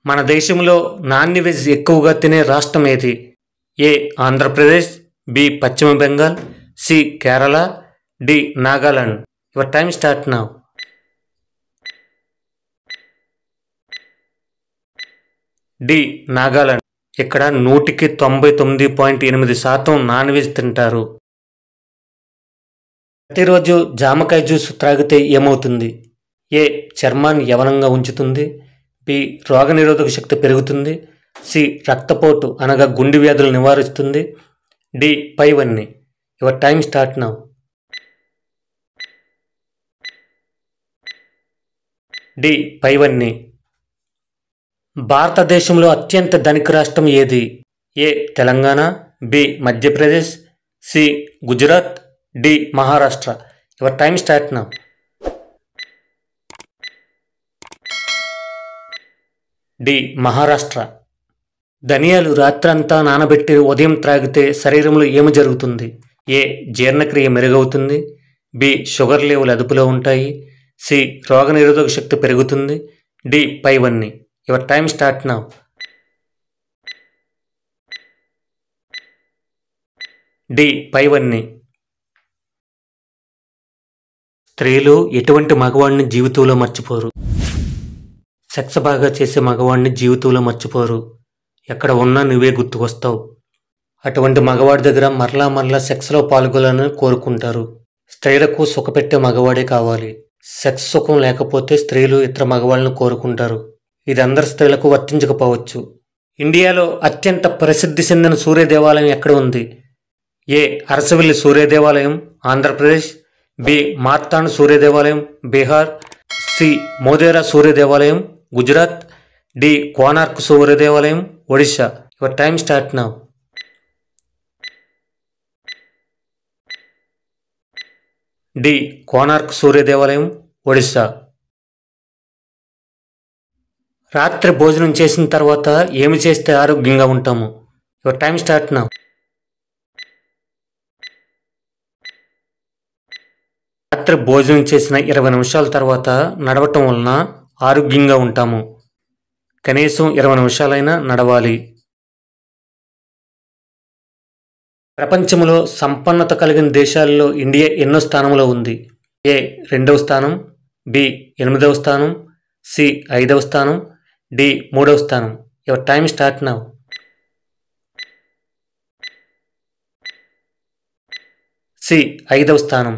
మన దేశంలో non veg ఎక్కువగా తినే రాష్ట్రం ఏది? ఏ ఆంధ్రప్రదేశ్, బి పశ్చిమ Bengal, C Kerala, D Nagaland. Your time start now. D Nagaland. ఇక్కడ 100కి 99.8% నాన్ వెజ్ తింటారు. ప్రతిరోజు జామకాయ జ్యూస్ త్రాగితే ఏమవుతుంది? ఏ చర్మాన్ని యవనంగా ఉంచుతుంది, బి రోగనిరోధక శక్తి పెరుగుతుంది, సి రక్తపోటు అనగా గుండె వ్యాధులు నివారిస్తుంది, డి పైవన్నీ. Your time start now. D పైవన్నీ. భారతదేశంలో అత్యంత ధనిక రాష్ట్రం ఏది? A Telangana, B Madhya Pradesh, C Gujarat, D Maharashtra. Your time start now. D Maharashtra. ధనియాలు రాత్రంతా నానబెట్టి ఉదయం త్రాగితే శరీరంలో ఏమి జరుగుతుంది? ఏ జీర్ణక్రియ మెరుగవుతుంది, బి షుగర్ లెవెల్ అదుపులో ఉంటాయి, సి రోగనిరోధక శక్తి పెరుగుతుంది, డి పైవన్నీ. Your time start now. D పైవన్నీ. స్త్రీలు ఎటువంటి మగవాడిని జీవితంలో మర్చిపోరు. సెక్స్ బాగా చేసే మగవాడిని జీవితంలో మర్చిపోరు. ఎక్కడ ఉన్నా నువ్వే గుర్తుకొస్తావు. అటువంటి మగవాడి దగ్గర మరలా సెక్స్లో పాల్గొనాలని కోరుకుంటారు. స్త్రీలకు సుఖపెట్టే మగవాడే కావాలి. సెక్స్ సుఖం లేకపోతే స్త్రీలు ఇతర మగవాళ్ళను కోరుకుంటారు. ఇది అందరి స్త్రీలకు వర్తించకపోవచ్చు. ఇండియాలో అత్యంత ప్రసిద్ధి చెందిన సూర్య దేవాలయం ఎక్కడ ఉంది? ఏ అరసవల్లి సూర్య దేవాలయం, ఆంధ్రప్రదేశ్, బి మార్తాండ్ సూర్య దేవాలయం, బీహార్, సి మోదేరా సూర్య దేవాలయం, గుజరాత్, డి కోనార్క్ సూర్య దేవాలయం, Odisha. Your time start now. D Konark Surya దేవాలయం, ఒడిశా. రాత్రి భోజనం చేసిన తర్వాత ఏమి చేస్తే ఆరోగ్యంగా ఉంటాము? Your time start now. రాత్రి భోజనం చేసిన 20 నిమిషాల తర్వాత నడవటం వలన ఆరోగ్యంగా ఉంటాము. కనీసం 20 నిమిషాలైనా నడవాలి. ప్రపంచంలో సంపన్నత కలిగిన దేశాల్లో ఇండియా ఎన్నో స్థానంలో ఉంది? ఏ 2వ స్థానం, బి 8వ స్థానం, సి 5వ స్థానం, డి 3వ స్థానం. Your time start now. C 5వ స్థానం.